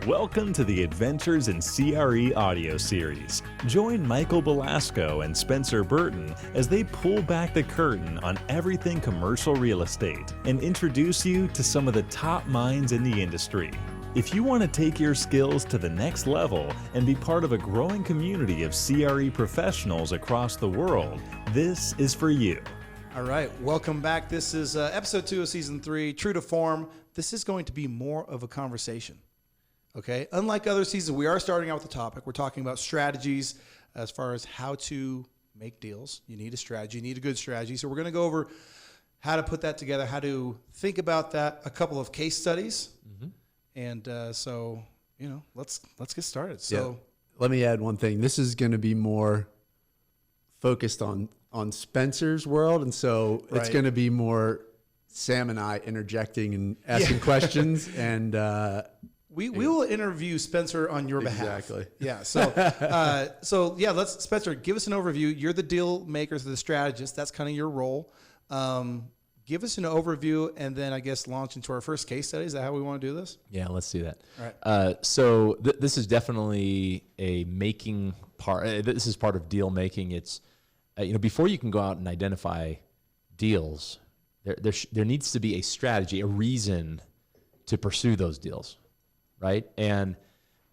Welcome to the Adventures in CRE Audio Series. Join Michael Belasco and Spencer Burton as they pull back the curtain on everything commercial real estate and introduce you to some of the top minds in the industry. If you want to take your skills to the next level and be part of a growing community of CRE professionals across the world, this is for you. All right, welcome back. This is episode 2 of season 3, true to form. This is going to be more of a conversation. Okay, unlike other seasons, we are starting out with a topic. We're talking about strategies as far as how to make deals. You need a strategy, you need a good strategy. So we're going to go over how to put that together, how to think about that, a couple of case studies. And so, you know, let's get started. So let me add one thing. This is going to be more focused on Spencer's world. And so it's going to be more Sam and I interjecting and asking questions. And we will interview Spencer on your behalf. Exactly. Yeah. So, let's, Spencer, give us an overview. You're the deal makers, the strategist. That's kind of your role. Give us an overview and then I guess launch into our first case study. Is that how we want to do this? Yeah, let's do that. All right. So this is definitely a making part. This is part of deal making. It's, before you can go out and identify deals, there needs to be a strategy, a reason to pursue those deals, right? And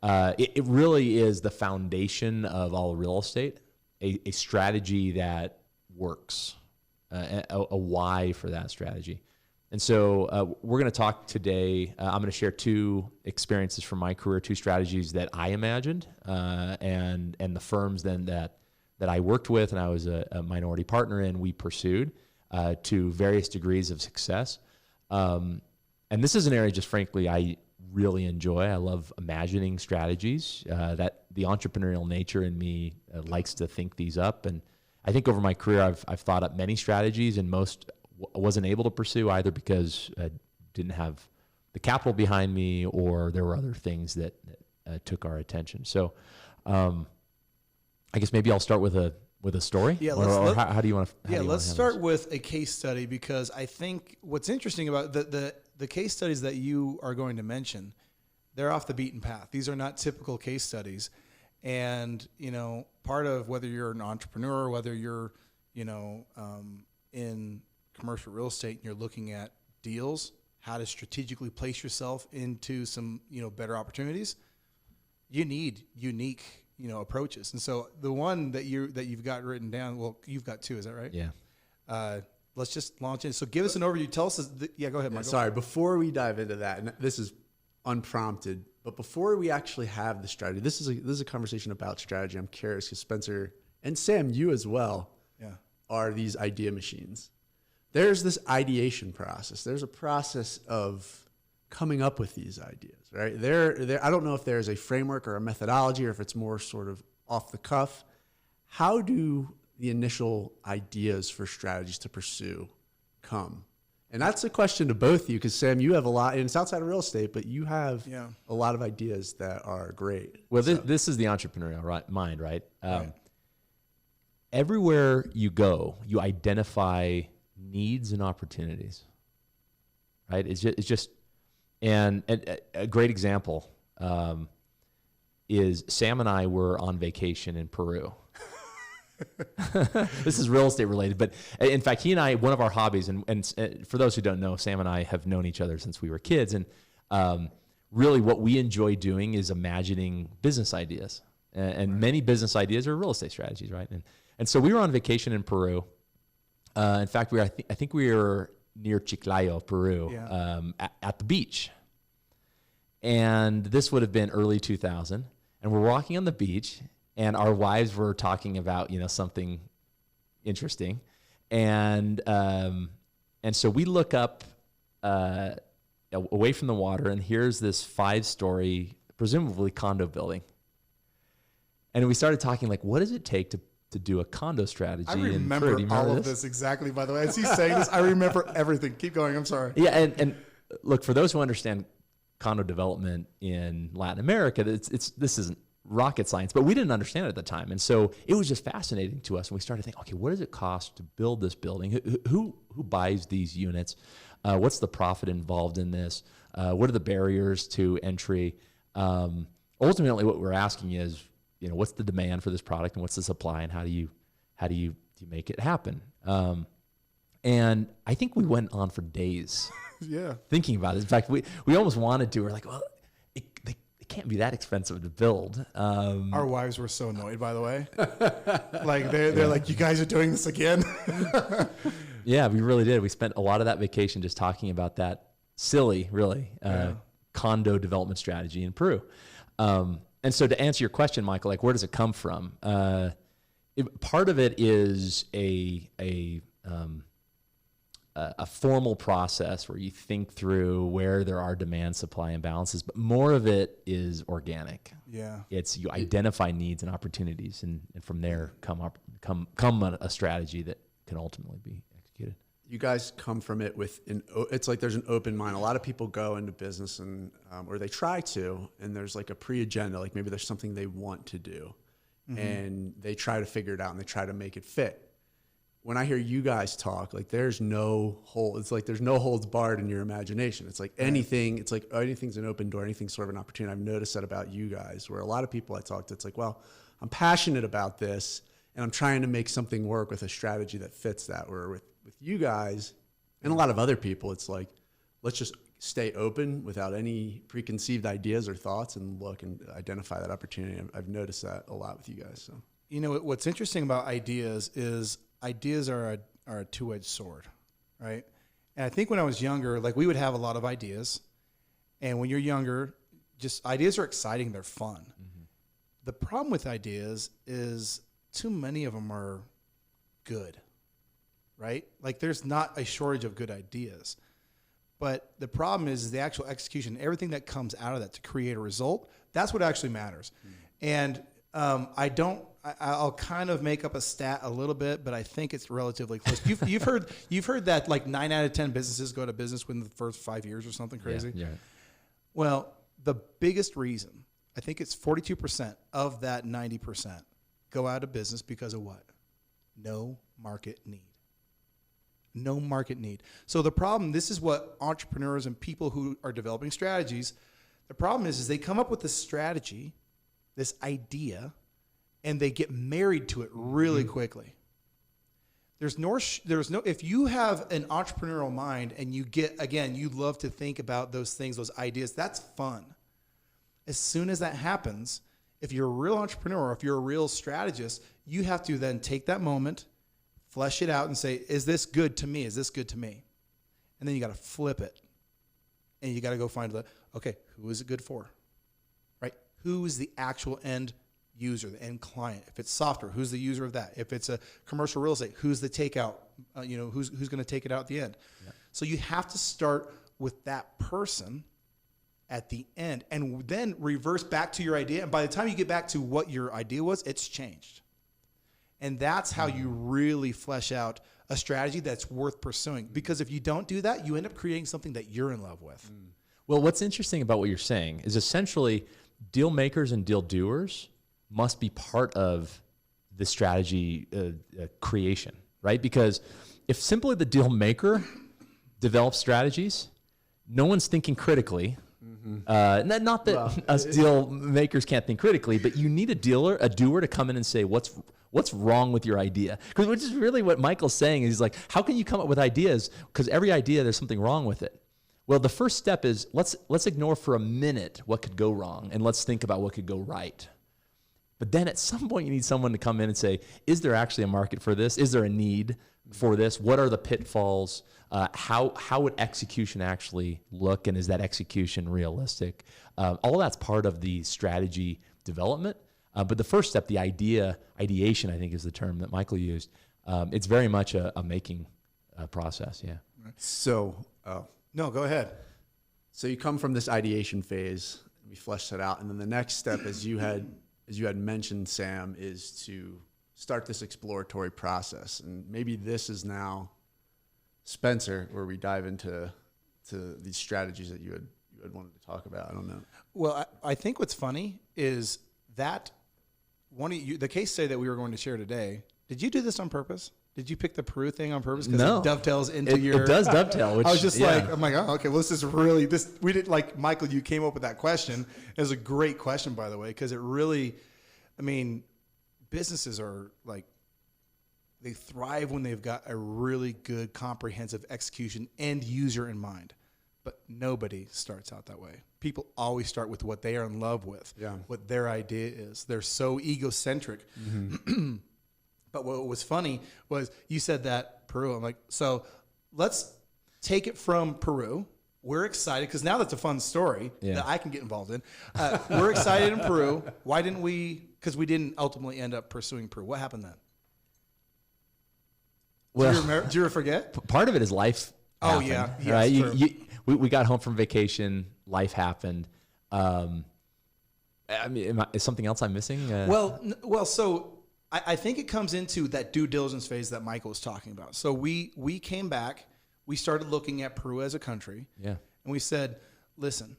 it really is the foundation of all real estate, a strategy that works. A why for that strategy. And so we're going to talk today. I'm going to share 2 experiences from my career, 2 strategies that I imagined and the firms then that I worked with and I was a minority partner in, we pursued to various degrees of success. And this is an area just frankly I really enjoy. I love imagining strategies that the entrepreneurial nature in me likes to think these up. And I think over my career, I've thought up many strategies, and most wasn't able to pursue either because I didn't have the capital behind me, or there were other things that took our attention. So, I guess maybe I'll start with a story. Yeah. How do you want to? Let's start with a case study, because I think what's interesting about the case studies that you are going to mention, they're off the beaten path. These are not typical case studies. And, part of whether you're an entrepreneur, whether you're, in commercial real estate and you're looking at deals, how to strategically place yourself into some, better opportunities, you need unique, approaches. And so the one that you've got written down, well, you've got 2, is that right? Yeah. Let's just launch in. So give us an overview. Tell us, go ahead, Michael. Sorry, before we dive into that, and this is unprompted, but before we actually have the strategy, this is a conversation about strategy. I'm curious because Spencer and Sam, you as well, are these idea machines. There's this ideation process. There's a process of coming up with these ideas, right? I don't know if there's a framework or a methodology, or if it's more sort of off the cuff. How do the initial ideas for strategies to pursue come? And that's a question to both of you, because Sam, you have a lot, and it's outside of real estate, but you have a lot of ideas that are great. Well, this is the entrepreneurial mind, right? Everywhere you go, you identify needs and opportunities, right? It's just and a great example is Sam and I were on vacation in Peru. This is real estate related, but in fact, he and I, one of our hobbies, and for those who don't know, Sam and I have known each other since we were kids, and really what we enjoy doing is imagining business ideas, and many business ideas are real estate strategies, right? And so we were on vacation in Peru. In fact, I think we were near Chiclayo, Peru, at the beach, and this would have been early 2000, and we're walking on the beach. And our wives were talking about, something interesting. And so we look up away from the water, and here's this 5-story, presumably condo building. And we started talking like, what does it take to do a condo strategy? I remember all of this exactly, by the way. As he's saying this, I remember everything. Keep going. I'm sorry. Yeah, and look, for those who understand condo development in Latin America, this isn't rocket science, but we didn't understand it at the time. And so it was just fascinating to us. And we started thinking, okay, what does it cost to build this building? Who buys these units? What's the profit involved in this? What are the barriers to entry? Ultimately, what we're asking is, what's the demand for this product and what's the supply, and how do you make it happen? And I think we went on for days thinking about it. In fact, we almost wanted to. We're like, well, it can't be that expensive to build. Our wives were so annoyed, by the way. Like they're like, you guys are doing this again. Yeah, we really did. We spent a lot of that vacation just talking about that silly, really, condo development strategy in Peru. And so to answer your question, Michael, like, where does it come from? Part of it is a formal process where you think through where there are demand supply imbalances, but more of it is organic. Yeah. It's you identify needs and opportunities, and from there come a strategy that can ultimately be executed. You guys come from it with it's like there's an open mind. A lot of people go into business and or they try to, and there's like a pre-agenda, like maybe there's something they want to do, and they try to figure it out and they try to make it fit. When I hear you guys talk, like there's no hole. It's like there's no holds barred in your imagination. It's like anything. It's like anything's an open door. Anything's sort of an opportunity. I've noticed that about you guys. Where a lot of people I talk to, it's like, well, I'm passionate about this, and I'm trying to make something work with a strategy that fits that. Where with you guys and a lot of other people, it's like, let's just stay open without any preconceived ideas or thoughts and look and identify that opportunity. I've noticed that a lot with you guys. So, what's interesting about ideas is ideas are a two-edged sword, right? And I think when I was younger, like we would have a lot of ideas, and when you're younger, just ideas are exciting, they're fun. Mm-hmm. The problem with ideas is too many of them are good, right? Like there's not a shortage of good ideas, but the problem is the actual execution, everything that comes out of that to create a result, that's what actually matters. Mm-hmm. And I'll kind of make up a stat a little bit, but I think it's relatively close. You've heard that like 9 out of 10 businesses go out of business within the first 5 years or something crazy. Yeah. Well, the biggest reason, I think it's 42% of that 90% go out of business because of what? No market need. No market need. So the problem, this is what entrepreneurs and people who are developing strategies, the problem is they come up with this strategy, this idea, and they get married to it really quickly. There's no, if you have an entrepreneurial mind and you love to think about those things, those ideas, that's fun. As soon as that happens, if you're a real entrepreneur, if you're a real strategist, you have to then take that moment, flesh it out and say, is this good to me? Is this good to me? And then you got to flip it. And you got to go find who is it good for? Right? Who is the actual end user, the end client? If it's software, who's the user of that? If it's a commercial real estate, who's the takeout? Who's going to take it out at the end? Yeah. So you have to start with that person at the end and then reverse back to your idea. And by the time you get back to what your idea was, it's changed. And that's how you really flesh out a strategy that's worth pursuing. Because if you don't do that, you end up creating something that you're in love with. Well, what's interesting about what you're saying is essentially deal makers and deal doers must be part of the strategy creation, right? Because if simply the deal maker develops strategies, no one's thinking critically. Mm-hmm. Not that us deal makers can't think critically, but you need a doer to come in and say, what's wrong with your idea? Because which is really what Michael's saying. He's like, how can you come up with ideas? Because every idea, there's something wrong with it. Well, the first step is let's ignore for a minute what could go wrong, and let's think about what could go right. But then at some point, you need someone to come in and say, is there actually a market for this? Is there a need for this? What are the pitfalls? How would execution actually look? And is that execution realistic? All of that's part of the strategy development. But the first step, the ideation, I think is the term that Michael used. It's very much a making process, yeah. So, no, go ahead. So you come from this ideation phase, we flesh that out, and then the next step, as you had mentioned, Sam, is to start this exploratory process. And maybe this is now, Spencer, where we dive into these strategies that you had wanted to talk about. I don't know. Well, I think what's funny is that the case study that we were going to share today, did you do this on purpose? Did you pick the Peru thing on purpose? Because No. it dovetails into your. It does dovetail. Which, I was just yeah. like, I'm like, oh, okay. Well, this is really this. We did like Michael. You came up with that question. It was a great question, by the way, because it really. I mean, businesses are like. They thrive when they've got a really good, comprehensive execution and user in mind. But nobody starts out that way. People always start with what they are in love with, what their idea is. They're so egocentric. Mm-hmm. But what was funny was you said that Peru. I'm like, so let's take it from Peru. We're excited because now that's a fun story that I can get involved in. We're excited in Peru. Why didn't we? Because we didn't ultimately end up pursuing Peru. What happened then? Well, do you ever forget? Part of it is life. Oh, happened, yeah. Yes, right. We got home from vacation. Life happened. I mean, is something else I'm missing? So I think it comes into that due diligence phase that Michael was talking about. So we came back. We started looking at Peru as a country. Yeah. And we said, listen,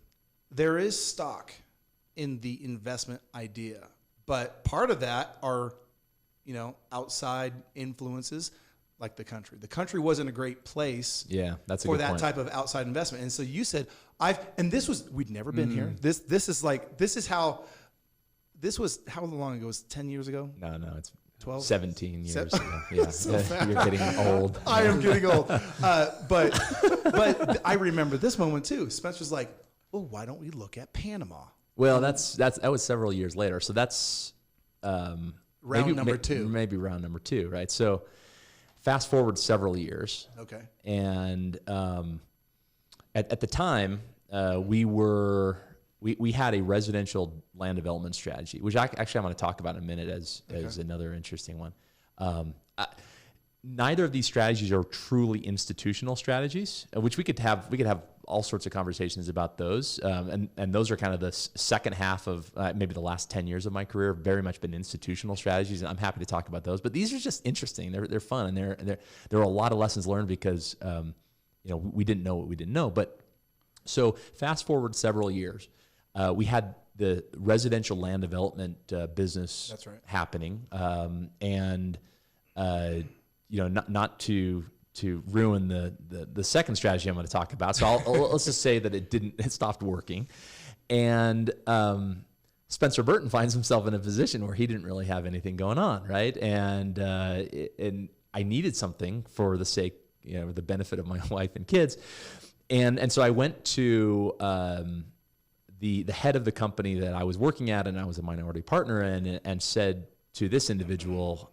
there is stock in the investment idea, but part of that are, outside influences. Like the country. The country wasn't a great place that's a for good that point. type of outside investment. And so you said, we'd never been here. This was how long ago? It was 10 years ago? No, it's 12? 17 years ago. Yeah, So you're getting old. I am getting old. But I remember this moment too. Spencer's like, well, why don't we look at Panama? Well, that was several years later. So that's Round number two. Maybe round number two, right? So fast forward several years. Okay. And at the time, we had a residential land development strategy, which actually I'm going to talk about in a minute as another interesting one. Neither of these strategies are truly institutional strategies, which we could have all sorts of conversations about those. And those are kind of the second half of maybe the last 10 years of my career, very much been institutional strategies. And I'm happy to talk about those, but these are just interesting. They're fun. And there are a lot of lessons learned because, we didn't know what we didn't know. But so fast forward several years, we had the residential land development business happening. Not to ruin the second strategy I'm going to talk about. So let's just say that it stopped working. And Spencer Burton finds himself in a position where he didn't really have anything going on, right? And I needed something for the sake, the benefit of my wife and kids. And so I went to the head of the company that I was working at and I was a minority partner in and said to this individual,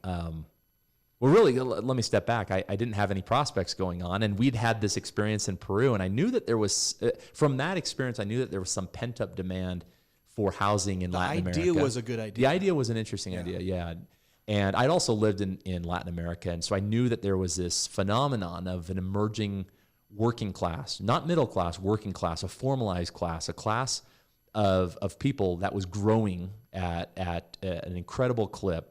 well, really, let me step back. I didn't have any prospects going on, and we'd had this experience in Peru, and I knew that there was, from that experience, I knew that there was some pent-up demand for housing in Latin America. The idea was a good idea. The idea was an interesting idea, yeah. And I'd also lived in Latin America, and so I knew that there was this phenomenon of an emerging working class, not middle class, working class, a formalized class, a class of people that was growing at an incredible clip.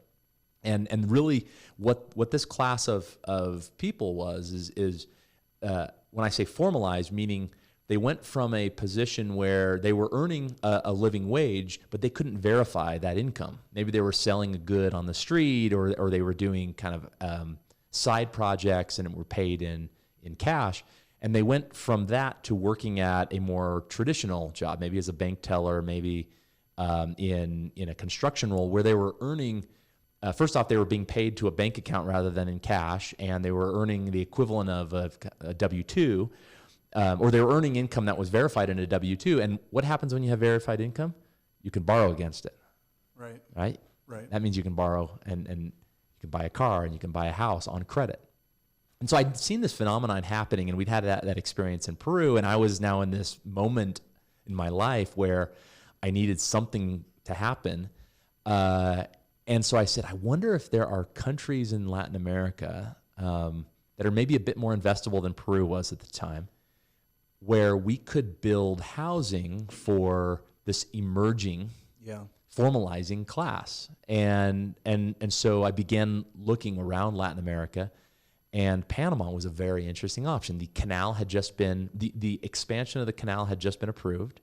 And really, what this class of people is when I say formalized, meaning they went from a position where they were earning a living wage, but they couldn't verify that income. Maybe they were selling a good on the street, or they were doing kind of side projects and were paid in cash. And they went from that to working at a more traditional job, maybe as a bank teller, maybe in a construction role, where they were earning. First off, they were being paid to a bank account rather than in cash, and they were earning the equivalent of a W-2, or they were earning income that was verified in a W-2. And what happens when you have verified income? You can borrow against it. Right. That means you can borrow and you can buy a car and you can buy a house on credit. And so I'd seen this phenomenon happening, and we'd had that experience in Peru, and I was now in this moment in my life where I needed something to happen. And so I said, I wonder if there are countries in Latin America that are maybe a bit more investable than Peru was at the time, where we could build housing for this emerging, formalizing class. And so I began looking around Latin America, and Panama was a very interesting option. The canal had just been, the expansion of the canal had just been approved.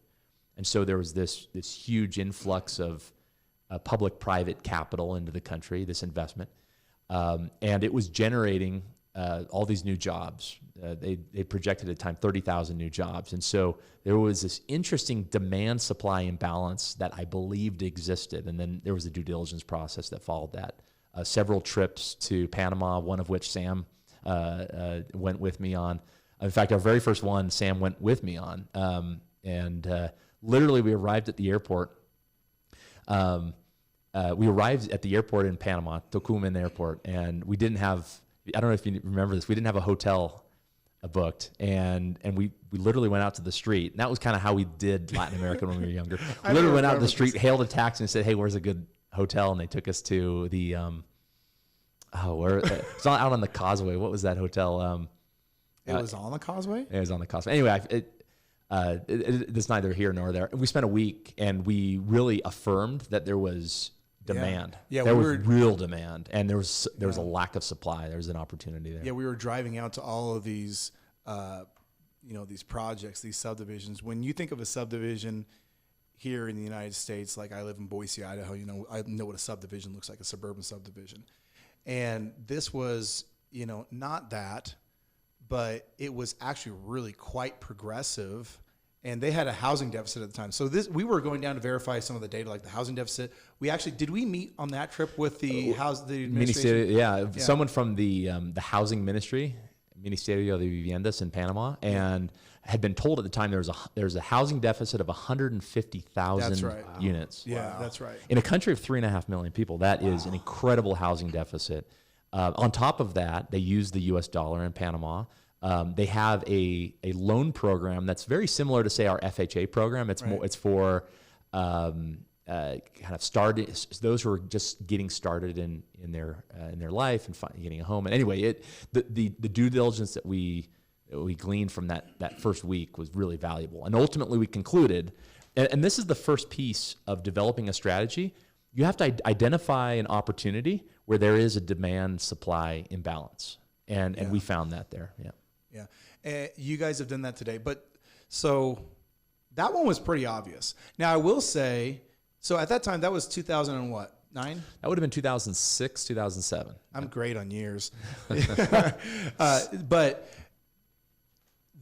And so there was this huge influx of public-private capital into the country, this investment. And it was generating all these new jobs. They projected at the time 30,000 new jobs. And so there was this interesting demand-supply imbalance that I believed existed. And then there was a due diligence process that followed that. Several trips to Panama, one of which Sam went with me on. In fact, our very first one, Sam went with me on. Literally, we arrived at the airport. We arrived at the airport in Panama, Tocumen Airport, and we didn't have, I don't know if you remember this, we didn't have a hotel booked, and we literally went out to the street. And that was kind of how we did Latin America when we were younger. We literally went out to the street, hailed a taxi, and said, "Hey, where's a good hotel?" And they took us to the, it's not out on the Causeway. What was that hotel? It was on the Causeway? It was on the Causeway. Anyway, it's neither here nor there. We spent a week, and we really affirmed that there was demand. Yeah, there was real demand, and there was a lack of supply. There was an opportunity there. Yeah, we were driving out to all of these, these projects, these subdivisions. When you think of a subdivision here in the United States, like I live in Boise, Idaho, I know what a subdivision looks like, a suburban subdivision. And this was, not that, but it was actually really quite progressive. And they had a housing deficit at the time. So we were going down to verify some of the data, like the housing deficit. Did we meet on that trip with the administration? Yeah, someone from the housing ministry, Ministerio de Viviendas in Panama, and had been told at the time there's a housing deficit of 150,000 units. Yeah, that's right. In a country of 3.5 million people, that is an incredible housing deficit. On top of that, they use the U.S. dollar in Panama. They have a loan program that's very similar to, say, our FHA program. It's more. It's for kind of those who are just getting started in their life and getting a home. And anyway, the due diligence that we gleaned from that first week was really valuable. And ultimately, we concluded, and this is the first piece of developing a strategy. You have to identify an opportunity where there is a demand-supply imbalance, and we found that there. Yeah. Yeah, you guys have done that today, but so that one was pretty obvious. Now I will say, so at that time that was 2009. That would have been 2006, 2007. I'm great on years, but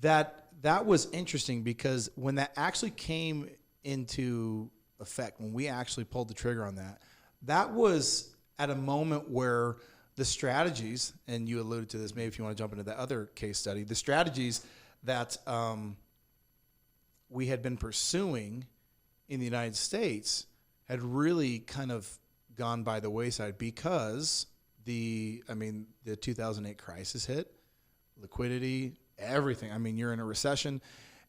that was interesting because when that actually came into effect, when we actually pulled the trigger on that was at a moment where the strategies, and you alluded to this, maybe if you want to jump into that other case study, the strategies that we had been pursuing in the United States had really kind of gone by the wayside because the 2008 crisis hit, liquidity, everything. I mean, you're in a recession.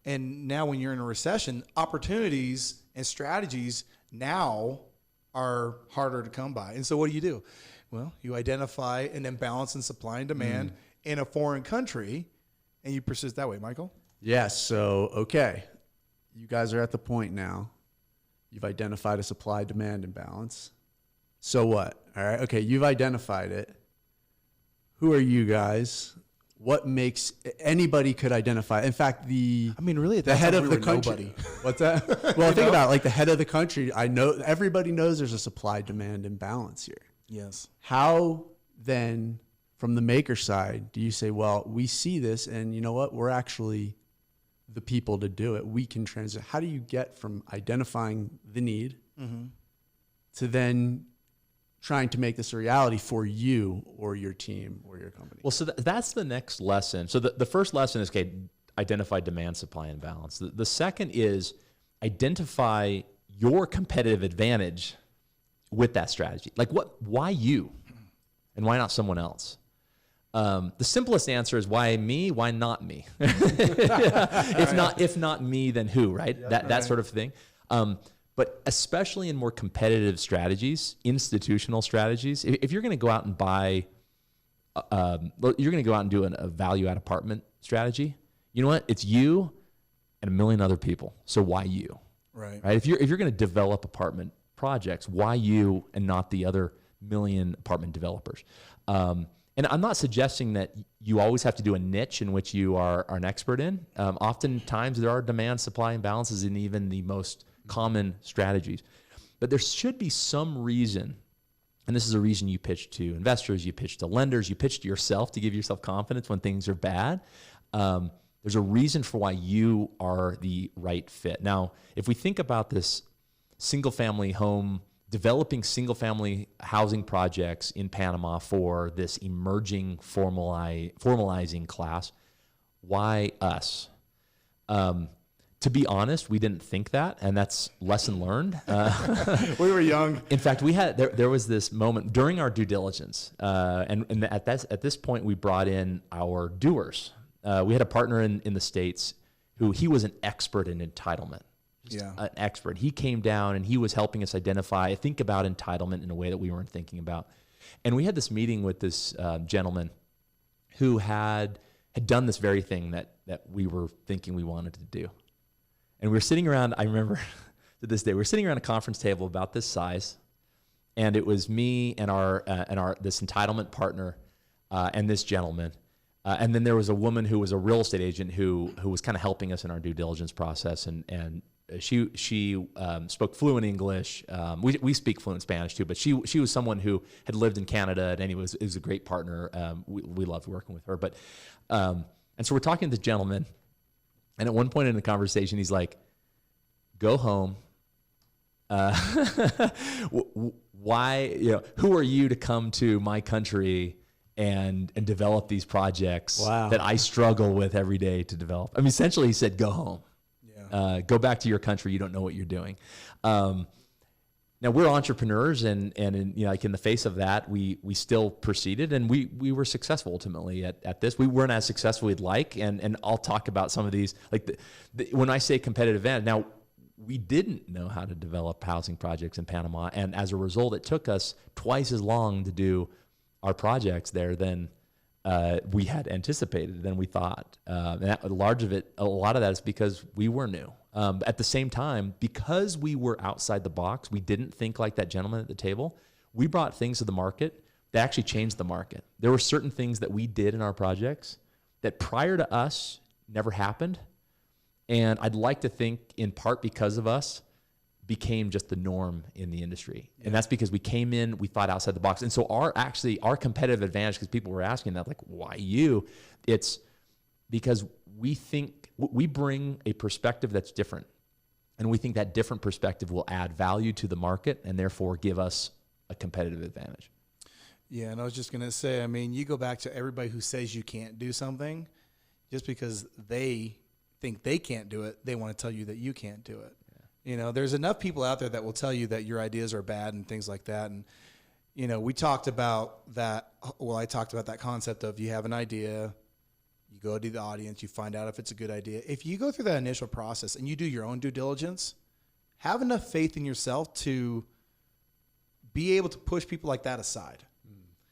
And now when you're in a recession, opportunities and strategies now are harder to come by. And so what do? Well, you identify an imbalance in supply and demand in a foreign country, and you persist that way. Michael? Yes. So, okay. You guys are at the point now. You've identified a supply-demand imbalance. So what? All right. Okay, you've identified it. Who are you guys? What makes anybody could identify? In fact, really, the head of the country. Nobody. What's that? Well, think about it, like the head of the country. I know everybody knows there's a supply-demand imbalance here. Yes. How then, from the maker side, do you say, well, we see this, and you know what? We're actually the people to do it. We can transit. How do you get from identifying the need to then trying to make this a reality for you or your team or your company? Well, so that's the next lesson. So the first lesson is, okay, identify demand, supply, and balance. The second is identify your competitive advantage with that strategy. Like why you and why not someone else? The simplest answer is why me, why not me? If not me, then who, right? Yeah, that sort of thing. But especially in more competitive strategies, institutional strategies, if you're going to go out and buy, you're going to go out and do a value add apartment strategy, you know what? It's you and a million other people. So why you? Right. If you're going to develop apartment projects, why you and not the other million apartment developers? And I'm not suggesting that you always have to do a niche in which you are an expert in. Oftentimes there are demand, supply imbalances in even the most common strategies. But there should be some reason And this is a reason you pitch to investors, you pitch to lenders, you pitch to yourself to give yourself confidence when things are bad. There's a reason for why you are the right fit. Now, if we think about this single-family home, developing single-family housing projects in Panama for this emerging formalizing class, why us? To be honest, we didn't think that, and that's lesson learned. We were young. In fact, there was this moment during our due diligence, and at this point, we brought in our doers. We had a partner in the States who he was an expert in entitlement. An expert. He came down and he was helping us think about entitlement in a way that we weren't thinking about. And we had this meeting with this gentleman who had done this very thing that we were thinking we wanted to do. And we were sitting around, I remember to this day, we were sitting around a conference table about this size, and it was me and our this entitlement partner and this gentleman. And then there was a woman who was a real estate agent who was kind of helping us in our due diligence process, and she spoke fluent English. We speak fluent Spanish too, but she was someone who had lived in Canada, and anyway, it was a great partner. We loved working with her. But and so we're talking to the gentleman, and at one point in the conversation, he's like, "Go home. Why? Who are you to come to my country and develop these projects that I struggle with every day to develop?" I mean, essentially, he said, "Go home. Go back to your country. You don't know what you're doing." Now we're entrepreneurs, and like in the face of that, we still proceeded, and we were successful ultimately at this. We weren't as successful we'd like, and I'll talk about some of these. Like when I say competitive advantage, now we didn't know how to develop housing projects in Panama, and as a result, it took us twice as long to do our projects there than we had anticipated, than we thought. And a lot of that is because we were new. At the same time, because we were outside the box, we didn't think like that gentleman at the table. We brought things to the market that actually changed the market. There were certain things that we did in our projects that prior to us never happened. And I'd like to think in part because of us, became just the norm in the industry. And that's because we came in, we thought outside the box. And so our competitive advantage, because people were asking that, like, why you? It's because we bring a perspective that's different. And we think that different perspective will add value to the market and therefore give us a competitive advantage. Yeah, and I was just going to say, I mean, you go back to everybody who says you can't do something, just because they think they can't do it, they want to tell you that you can't do it. There's enough people out there that will tell you that your ideas are bad and things like that. And, we talked about that. Well, I talked about that concept of you have an idea, you go to the audience, you find out if it's a good idea. If you go through that initial process and you do your own due diligence, have enough faith in yourself to be able to push people like that aside.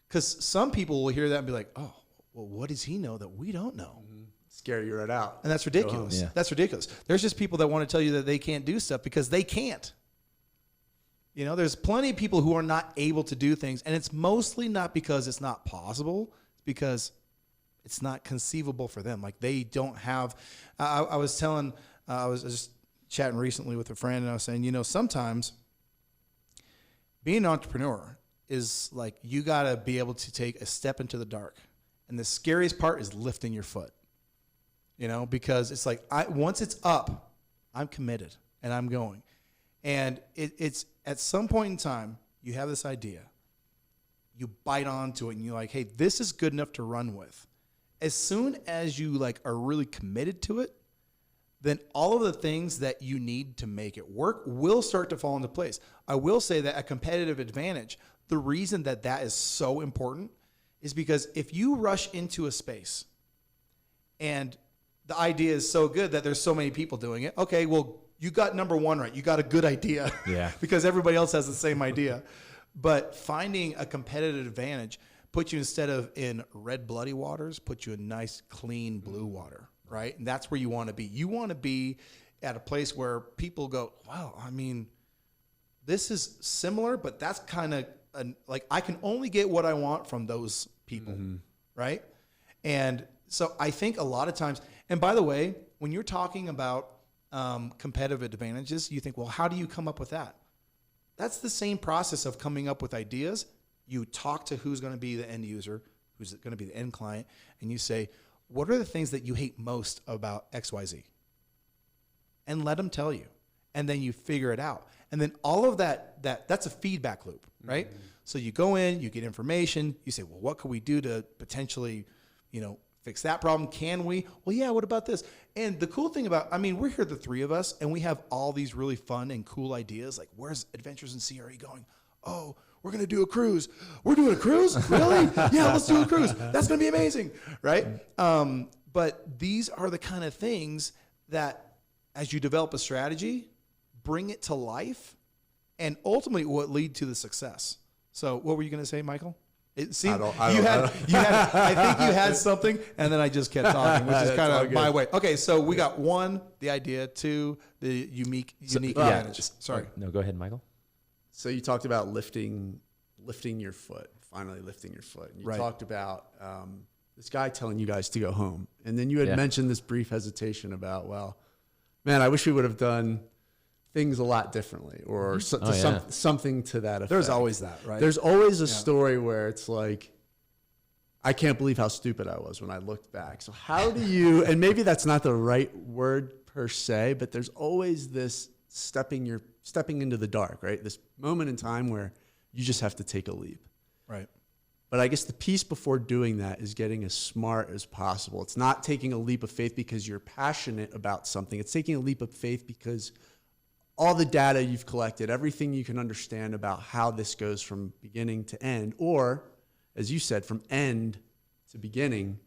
Because some people will hear that and be like, oh, well, what does he know that we don't know? Scare you right out. And that's ridiculous. Yeah. That's ridiculous. There's just people that want to tell you that they can't do stuff because they can't. There's plenty of people who are not able to do things, and it's mostly not because it's not possible. It's because it's not conceivable for them. Like they don't have. I was just chatting recently with a friend, and I was saying, sometimes being an entrepreneur is like you got to be able to take a step into the dark, and the scariest part is lifting your foot. Because it's like once it's up, I'm committed and I'm going. And it's at some point in time, you have this idea, you bite onto it, and you're like, hey, this is good enough to run with. As soon as you are really committed to it, then all of the things that you need to make it work will start to fall into place. I will say that a competitive advantage, the reason that is so important is because if you rush into a space and the idea is so good that there's so many people doing it. Okay, well, you got number one right. You got a good idea. Yeah. Because everybody else has the same idea. But finding a competitive advantage puts you, instead of in red bloody waters, put you in nice clean blue water, right? And that's where you want to be. You want to be at a place where people go, wow, I mean, this is similar, but that's kind of I can only get what I want from those people, right? And so I think a lot of times, and by the way, when you're talking about competitive advantages, you think, well, how do you come up with that? That's the same process of coming up with ideas. You talk to who's going to be the end user, who's going to be the end client, and you say, what are the things that you hate most about XYZ? And let them tell you. And then you figure it out. And then all of that's a feedback loop, right? Mm-hmm. So you go in, you get information, you say, well, what could we do to potentially, fix that problem? Can we? Well, yeah, what about this? And the cool thing about, we're here, the three of us, and we have all these really fun and cool ideas. Like, where's Adventures in CRE going? Oh, we're going to do a cruise. We're doing a cruise? Really? Yeah, let's do a cruise. That's going to be amazing, right? But these are the kind of things that, as you develop a strategy, bring it to life, and ultimately what lead to the success. So what were you going to say, Michael? It seemed I think you had something, and then I just kept talking, which is kind of my way. Okay, so we got 1, the idea, 2, the unique advantage. Sorry. No, go ahead, Michael. So you talked about lifting your foot, finally lifting your foot. And you talked about this guy telling you guys to go home. And then you had mentioned this brief hesitation about, well, man, I wish we would have done things a lot differently, or something to that effect. There's always that, right? There's always a story where it's like, I can't believe how stupid I was when I looked back. So how do you, and maybe that's not the right word per se, but there's always this stepping into the dark, right? This moment in time where you just have to take a leap. Right. But I guess the piece before doing that is getting as smart as possible. It's not taking a leap of faith because you're passionate about something. It's taking a leap of faith because all the data you've collected, everything you can understand about how this goes from beginning to end, or as you said, from end to beginning,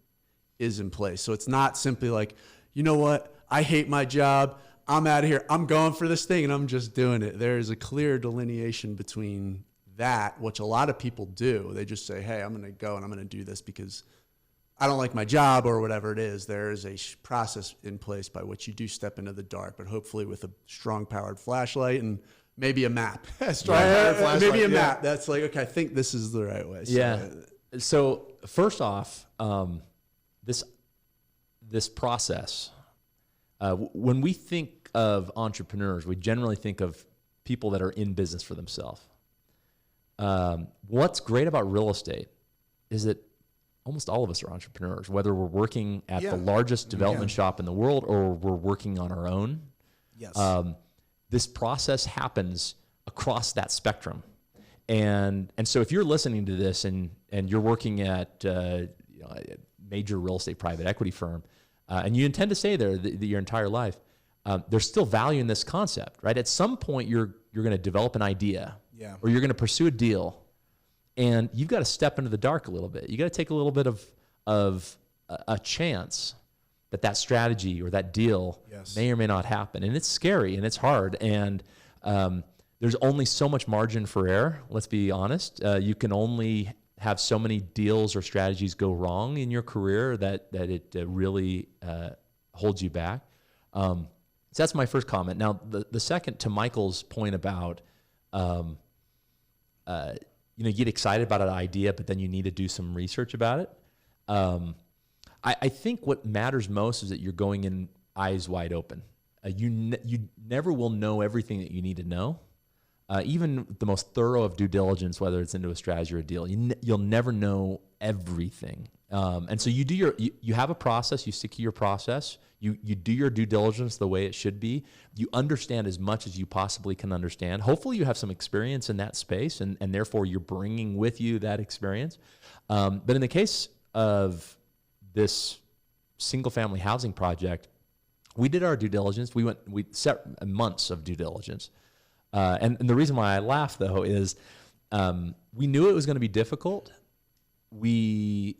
is in place. So it's not simply like, you know what, I hate my job, I'm out of here, I'm going for this thing, and I'm just doing it. There is a clear delineation between that, which a lot of people do. They just say, hey, I'm going to go and I'm going to do this because I don't like my job or whatever it is. There is a process in place by which you do step into the dark, but hopefully with a strong powered flashlight and maybe a map. Maybe a map. That's like, okay, I think this is the right way. So, So first off, this process, when we think of entrepreneurs, we generally think of people that are in business for themselves. What's great about real estate is that almost all of us are entrepreneurs, whether we're working at the largest development shop in the world or we're working on our own. Yes. This process happens across that spectrum. And so if you're listening to this and you're working at a major real estate private equity firm, and you intend to stay there your entire life, there's still value in this concept, right? At some point, you're going to develop an idea, or you're going to pursue a deal, and you've got to step into the dark a little bit. You got to take a little bit of a chance that strategy or that deal may or may not happen, and it's scary and it's hard, and there's only so much margin for error. Let's be honest. You can only have so many deals or strategies go wrong in your career that it really holds you back. So that's my first comment. Now, the second, to Michael's point about, you get excited about an idea, but then you need to do some research about it. I think what matters most is that you're going in eyes wide open. You never will know everything that you need to know. Even the most thorough of due diligence, whether it's into a strategy or a deal, you'll never know everything. And so you have a process, you stick to your process, you do your due diligence the way it should be. You understand as much as you possibly can understand. Hopefully you have some experience in that space, and therefore you're bringing with you that experience. But in the case of this single family housing project, we did our due diligence. We set months of due diligence. And the reason why I laugh, though, is we knew it was going to be difficult. We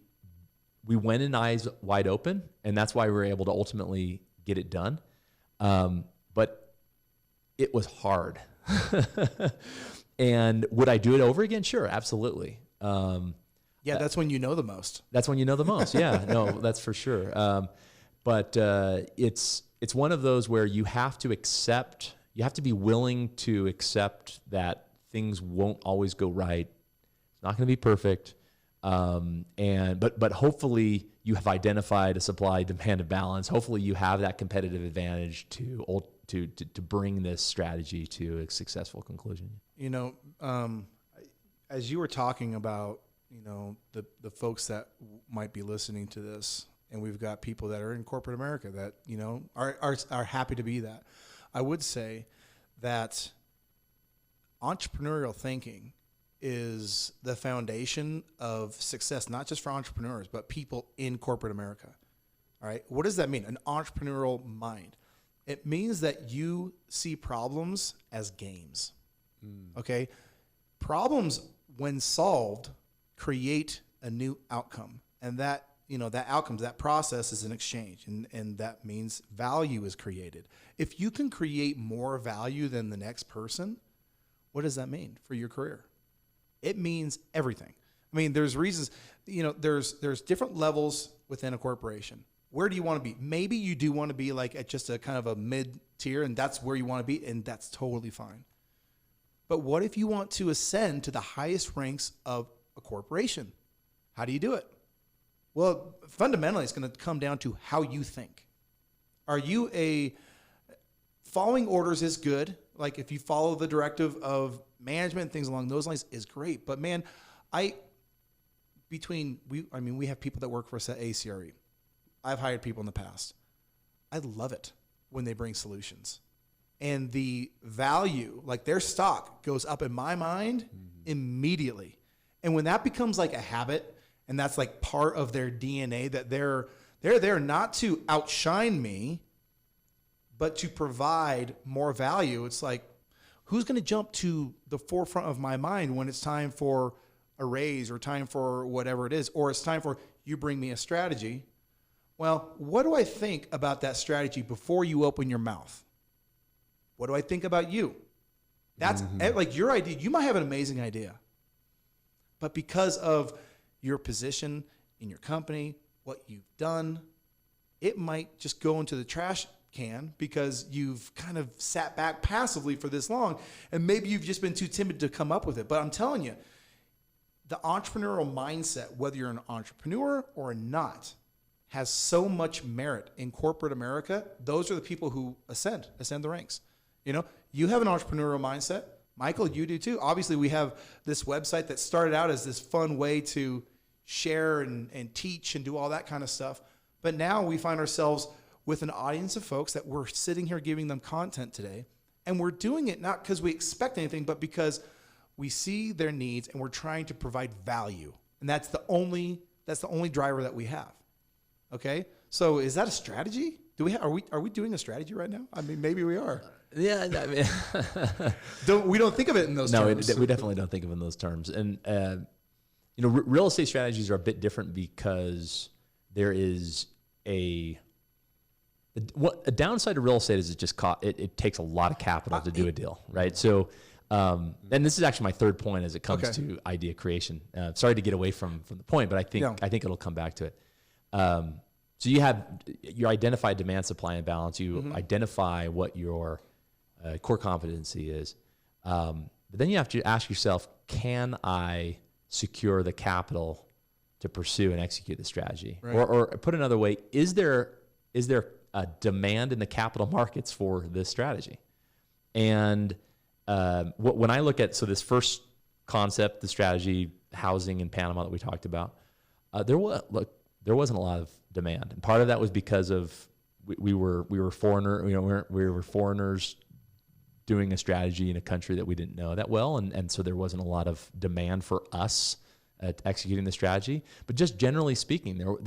went in eyes wide open, and that's why we were able to ultimately get it done. But it was hard. And would I do it over again? Sure, absolutely. That's when you know the most. That's when you know the most. Yeah, no, that's for sure. But it's one of those where you have to accept. You have to be willing to accept that things won't always go right. It's not going to be perfect. But hopefully you have identified a supply-demand balance. Hopefully you have that competitive advantage to bring this strategy to a successful conclusion. as you were talking about, the folks that might be listening to this, and we've got people that are in corporate America that, are happy to be that. I would say that entrepreneurial thinking is the foundation of success, not just for entrepreneurs, but people in corporate America. All right. What does that mean? An entrepreneurial mind. It means that you see problems as games. Okay. Problems, when solved, create a new outcome. And that, that outcome, that process is an exchange. And that means value is created. If you can create more value than the next person, what does that mean for your career? It means everything. I mean, there's reasons, there's different levels within a corporation. Where do you want to be? Maybe you do want to be like at just a kind of a mid-tier, and that's where you want to be, and that's totally fine. But what if you want to ascend to the highest ranks of a corporation? How do you do it? Well, fundamentally, it's going to come down to how you think. Are you following orders is good. Like if you follow the directive of management, things along those lines is great. But man, we have people that work for us at A.CRE. I've hired people in the past. I love it when they bring solutions. And the value, like their stock goes up in my mind immediately. And when that becomes like a habit, and that's like part of their DNA, that they're there not to outshine me, but to provide more value. It's like, who's going to jump to the forefront of my mind when it's time for a raise or time for whatever it is, or it's time for you bring me a strategy? Well, what do I think about that strategy before you open your mouth? What do I think about you? That's like your idea. You might have an amazing idea, but because of your position in your company, what you've done, it might just go into the trash can because you've kind of sat back passively for this long, and maybe you've just been too timid to come up with it. But I'm telling you, the entrepreneurial mindset, whether you're an entrepreneur or not, has so much merit in corporate America. Those are the people who ascend the ranks. You have an entrepreneurial mindset. Michael, you do too. Obviously, we have this website that started out as this fun way to share and teach and do all that kind of stuff. But now we find ourselves with an audience of folks that we're sitting here giving them content today. And we're doing it not because we expect anything, but because we see their needs and we're trying to provide value. And that's the only driver that we have. Okay? So is that a strategy? Are we doing a strategy right now? I mean, maybe we are. Yeah, I mean, we don't think of it in those terms. No, we definitely don't think of it in those terms. And real estate strategies are a bit different because there is a downside to real estate is it takes a lot of capital to do a deal, right? So, and this is actually my third point as it comes to idea creation. Sorry to get away from the point, but I think it'll come back to it. So you identify demand, supply, and balance. You identify what your core competency is. But then you have to ask yourself, can I secure the capital to pursue and execute the strategy? Right. Or put another way, is there a demand in the capital markets for this strategy? And when I look at, so this first concept, the strategy, housing in Panama that we talked about, there wasn't a lot of demand, and part of that was because of we were foreigners doing a strategy in a country that we didn't know that well, and so there wasn't a lot of demand for us at executing the strategy. But just generally speaking,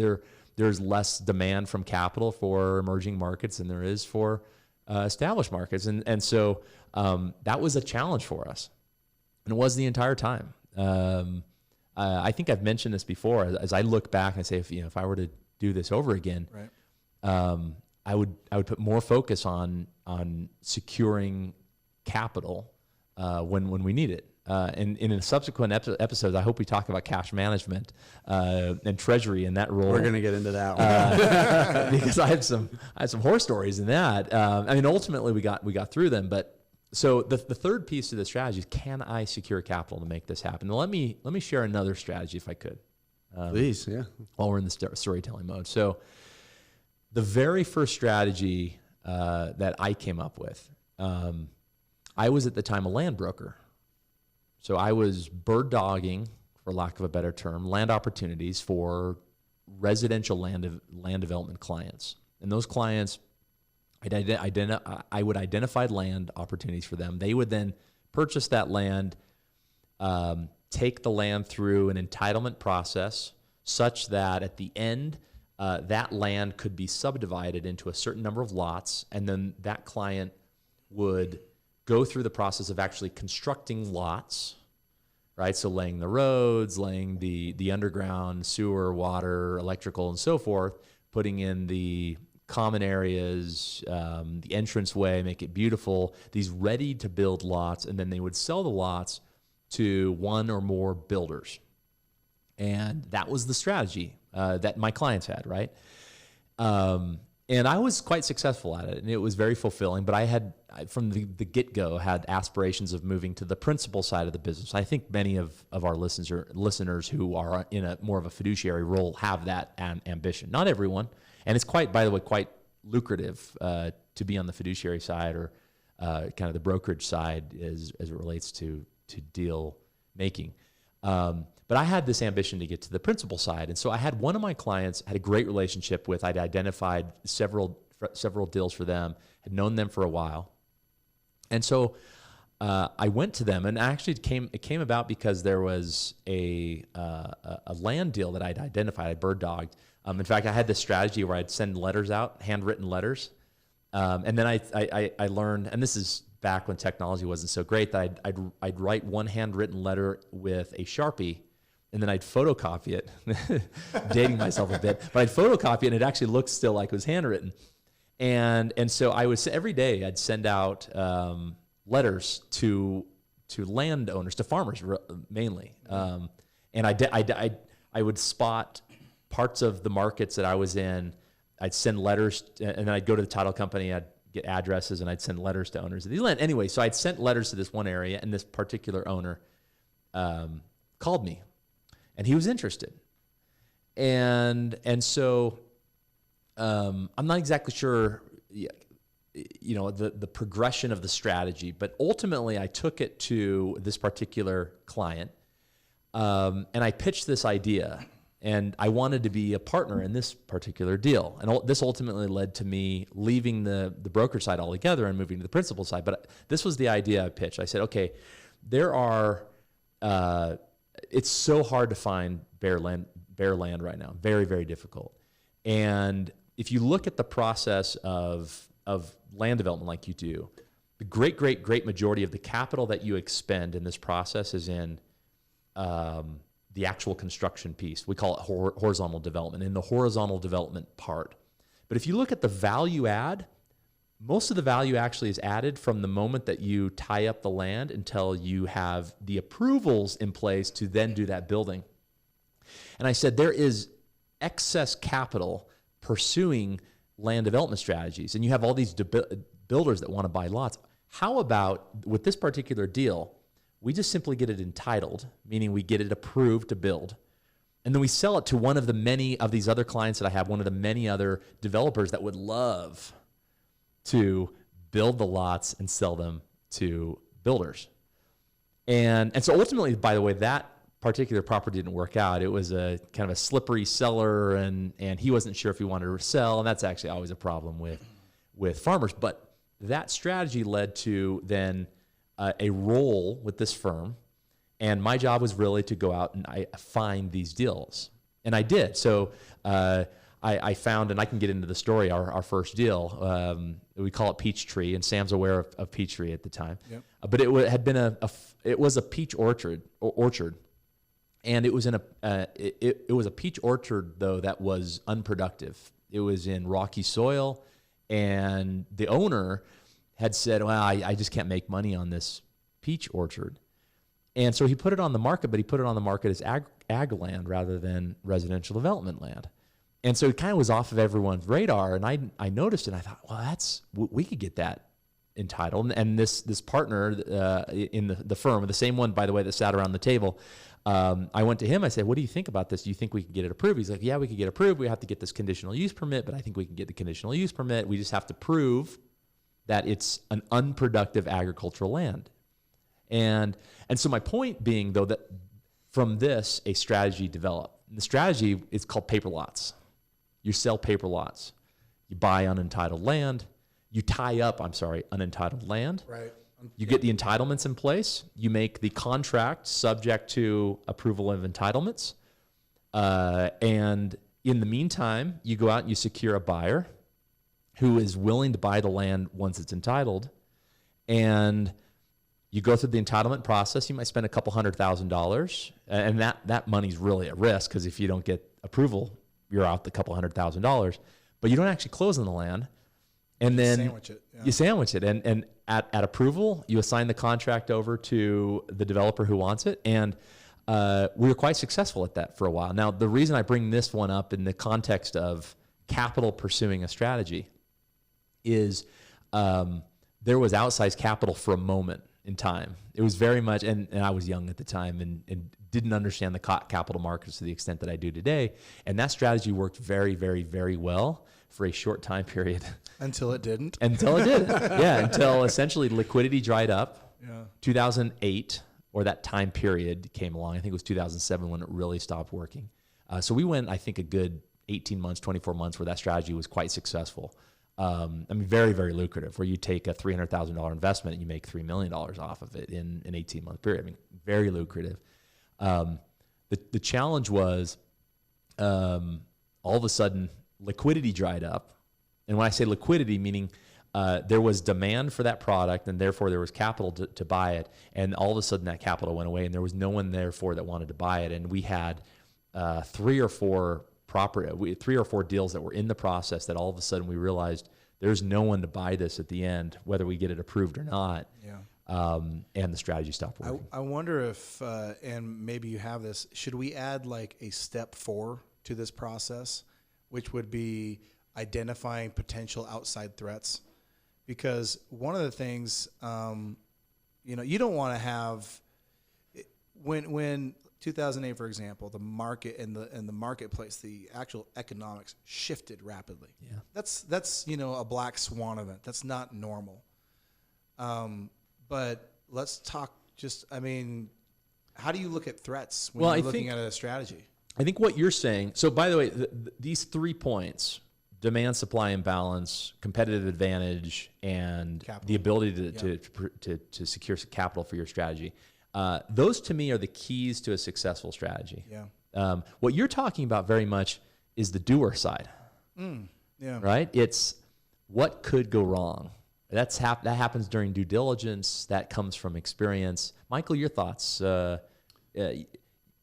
there's less demand from capital for emerging markets than there is for established markets, and so that was a challenge for us, and it was the entire time. I think I've mentioned this before. As I look back and I say, if I were to do this over again, right, I would put more focus on securing capital when we need it. And in a subsequent episodes, I hope we talk about cash management and treasury in that role. We're going to get into that one. because I had some horror stories in that. Ultimately we got through them, but. So the third piece of the strategy is, can I secure capital to make this happen? Now let me share another strategy if I could. Please, yeah. While we're in the storytelling mode. So the very first strategy that I came up with, I was at the time a land broker. So I was bird dogging, for lack of a better term, land opportunities for residential land development clients. And those clients, I would identify land opportunities for them. They would then purchase that land, take the land through an entitlement process such that at the end, that land could be subdivided into a certain number of lots, and then that client would go through the process of actually constructing lots, right? So laying the roads, laying the underground sewer, water, electrical, and so forth, putting in the common areas, the entranceway, make it beautiful, these ready to build lots, and then they would sell the lots to one or more builders. And that was the strategy that my clients had, right? And I was quite successful at it, and it was very fulfilling. But I had, from the get-go, had aspirations of moving to the principal side of the business. I think many of our listeners who are in a more of a fiduciary role have that ambition. Not everyone, and it's quite, by the way, quite lucrative to be on the fiduciary side or kind of the brokerage side as it relates to deal making. But I had this ambition to get to the principal side. And so I had one of my clients, had a great relationship with. I'd identified several deals for them, had known them for a while. And so I went to them, and actually it came about because there was a land deal that I'd identified, I bird dogged. In fact, I had this strategy where I'd send letters out, handwritten letters. And then I learned, and this is back when technology wasn't so great, that I'd write one handwritten letter with a Sharpie, and then I'd photocopy it, dating myself a bit, but I'd photocopy it, and it actually looked still like it was handwritten. And so I was, every day I'd send out letters to landowners, to farmers mainly. And I would spot parts of the markets that I was in. I'd send letters, and then I'd go to the title company, I'd get addresses, and I'd send letters to owners of these land. Anyway, so I'd sent letters to this one area, and this particular owner called me, and he was interested. And so I'm not exactly sure, the progression of the strategy, but ultimately I took it to this particular client, and I pitched this idea. And I wanted to be a partner in this particular deal. And this ultimately led to me leaving the broker side altogether and moving to the principal side. But this was the idea I pitched. I said, okay, it's so hard to find bare land right now. Very, very difficult. And if you look at the process of land development like you do, the great majority of the capital that you expend in this process is in the actual construction piece. We call it horizontal development, in the horizontal development part. But if you look at the value add, most of the value actually is added from the moment that you tie up the land until you have the approvals in place to then do that building. And I said, there is excess capital pursuing land development strategies, and you have all these builders that want to buy lots. How about with this particular deal, we just simply get it entitled, meaning we get it approved to build. And then we sell it to one of the many of these other clients that I have, one of the many other developers that would love to build the lots and sell them to builders. And so ultimately, by the way, that particular property didn't work out. It was a kind of a slippery seller, and he wasn't sure if he wanted to sell, and that's actually always a problem with farmers. But that strategy led to then a role with this firm, and my job was really to go out and I find these deals, and I did. So I found, and I can get into the story, our first deal. We call it Peachtree, and Sam's aware of Peachtree at the time. Yep. But it had been it was a peach orchard, and it was in it was a peach orchard though that was unproductive. It was in rocky soil, and the owner had said, well, I just can't make money on this peach orchard. And so he put it on the market, but he put it on the market as ag land rather than residential development land. And so it kind of was off of everyone's radar. And I noticed it, and I thought, well, we could get that entitled. And this partner in the firm, the same one, by the way, that sat around the table, I went to him. I said, what do you think about this? Do you think we can get it approved? He's like, yeah, we could get approved. We have to get this conditional use permit, but I think we can get the conditional use permit. We just have to prove that it's an unproductive agricultural land. And so my point being, though, that from this, a strategy developed. And the strategy is called paper lots. You sell paper lots. You buy unentitled land. You tie up, unentitled land. Right. You get the entitlements in place. You make the contract subject to approval of entitlements. And in the meantime, you go out and you secure a buyer who is willing to buy the land once it's entitled. And you go through the entitlement process. You might spend a couple $100,000, and that money's really at risk, because if you don't get approval, you're out the couple $100,000. But you don't actually close on the land, and then sandwich it. Yeah. You sandwich it, and at approval, you assign the contract over to the developer who wants it. And we were quite successful at that for a while. Now, the reason I bring this one up in the context of capital pursuing a strategy is there was outsized capital for a moment in time. It was very much, and I was young at the time and didn't understand the capital markets to the extent that I do today. And that strategy worked very, very, very well for a short time period. Until it didn't. Until it did. Yeah, until essentially liquidity dried up. Yeah. 2008, or that time period came along. I think it was 2007 when it really stopped working. So we went, I think, a good 18 months, 24 months where that strategy was quite successful. Very, very lucrative, where you take a $300,000 investment and you make $3 million off of it in an 18-month period. Very lucrative. The challenge was all of a sudden liquidity dried up. And when I say liquidity, meaning there was demand for that product, and therefore there was capital to buy it. And all of a sudden that capital went away, and there was no one therefore that wanted to buy it. And we had three or four deals that were in the process that all of a sudden we realized there's no one to buy this at the end, whether we get it approved or not. Yeah. And the strategy stopped working. I wonder if, and maybe you have this, should we add like a step 4 to this process, which would be identifying potential outside threats? Because one of the things, you don't want to have, when 2008, for example, the market and the marketplace, the actual economics shifted rapidly. Yeah. That's a black swan event. That's not normal. But let's talk how do you look at threats when you're looking at a strategy? I think what you're saying, so by the way, these 3 points, demand supply imbalance, competitive advantage, and capital, the ability to secure capital for your strategy, those to me are the keys to a successful strategy. Yeah. What you're talking about very much is the doer side. Yeah. Right? It's what could go wrong. That happens during due diligence. That comes from experience. Michael, your thoughts?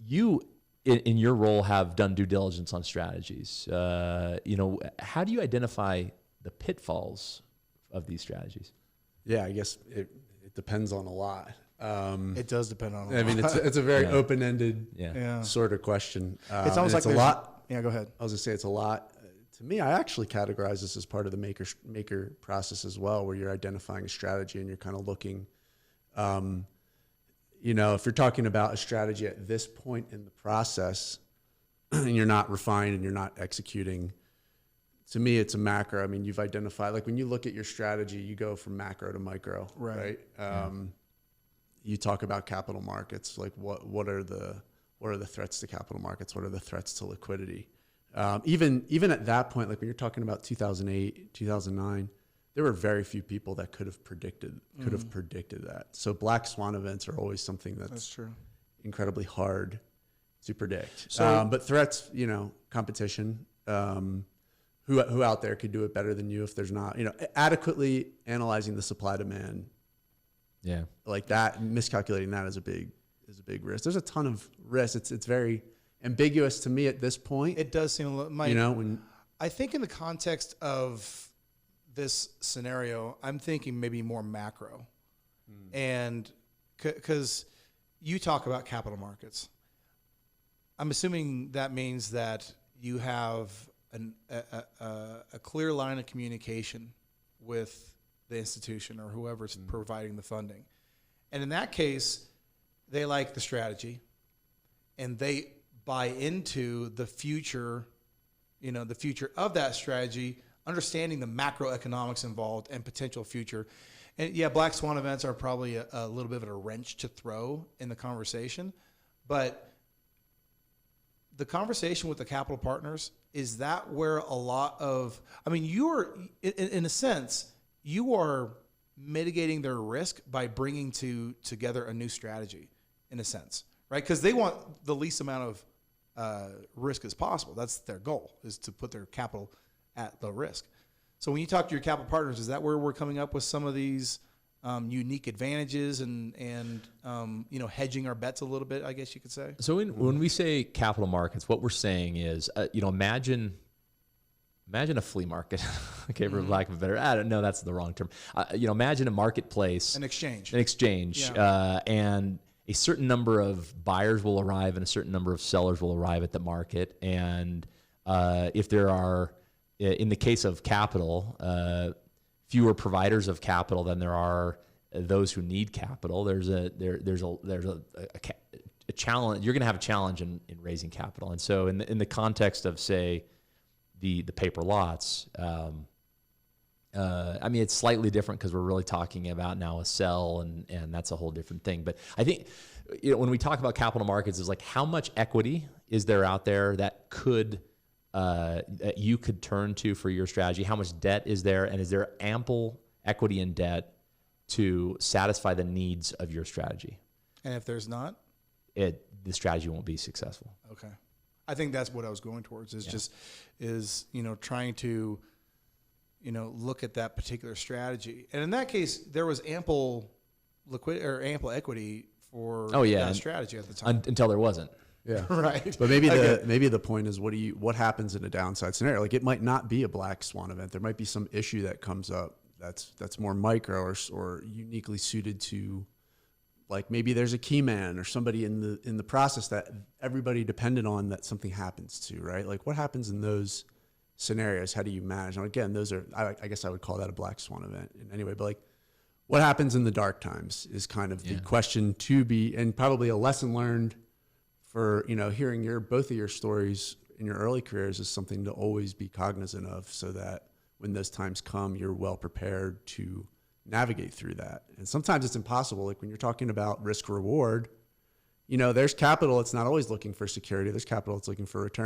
You, in your role, have done due diligence on strategies. How do you identify the pitfalls of these strategies? Yeah, I guess it depends on a lot. It does depend on a lot. I mean, it's a very open-ended sort of question. It's almost like a lot. Yeah, go ahead. I was going to say it's a lot. To me, I actually categorize this as part of the maker process as well, where you're identifying a strategy and you're kind of looking, if you're talking about a strategy at this point in the process and you're not refined and you're not executing, to me, it's a macro. I mean, you've identified, like when you look at your strategy, you go from macro to micro, right? You talk about capital markets, like what are the threats to capital markets? What are the threats to liquidity? Even at that point, like when you're talking about 2008, 2009, there were very few people that could have predicted that. So black swan events are always something that's true, incredibly hard to predict. So, but threats, competition, who out there could do it better than you if there's not, adequately analyzing the supply demand. Yeah, like that, miscalculating that is a big risk. There's a ton of risks. It's very ambiguous to me at this point. It does seem a little, I think in the context of this scenario, I'm thinking maybe more macro. And because you talk about capital markets, I'm assuming that means that you have a clear line of communication with the institution or whoever's providing the funding. And in that case, they like the strategy and they buy into the future, the future of that strategy, understanding the macroeconomics involved and potential future. And yeah, black swan events are probably a little bit of a wrench to throw in the conversation, but the conversation with the capital partners, is that where a lot of, I mean, you're, in a sense, you are mitigating their risk by bringing together a new strategy, in a sense, right? Because they want the least amount of risk as possible. That's their goal, is to put their capital at low risk. So when you talk to your capital partners, is that where we're coming up with some of these unique advantages and hedging our bets a little bit, I guess you could say? So when we say capital markets, what we're saying is, imagine a flea market, okay, for lack of a better, I don't know, that's the wrong term. Imagine a marketplace. An exchange. Yeah. And a certain number of buyers will arrive and a certain number of sellers will arrive at the market. And if there are, in the case of capital, fewer providers of capital than there are those who need capital, there's a challenge. You're going to have a challenge in raising capital. And so in the context of, say, the paper lots, I mean, it's slightly different because we're really talking about now a sell, and that's a whole different thing. But I think when we talk about capital markets, is like, how much equity is there out there that you could turn to for your strategy? How much debt is there, and is there ample equity and debt to satisfy the needs of your strategy? And if there's not, the strategy won't be successful. Okay. I think that's what I was going towards, is trying to, look at that particular strategy. And in that case, there was ample liquidity or ample equity for that strategy at the time. Until there wasn't. Yeah. Right. But maybe the point is, what happens in a downside scenario? Like, it might not be a black swan event. There might be some issue that comes up that's more micro or uniquely suited to, like, maybe there's a key man or somebody in the process that everybody depended on that something happens to, right? Like, what happens in those scenarios? How do you manage? Now, again, those are, I guess I would call that a black swan event in any way, but, like, what happens in the dark times is kind of the question to be, and probably a lesson learned for, hearing both of your stories in your early careers is something to always be cognizant of, so that when those times come, you're well prepared to navigate through that. And sometimes it's impossible. Like, when you're talking about risk reward, there's capital. It's not always looking for security. There's capital. It's looking for return.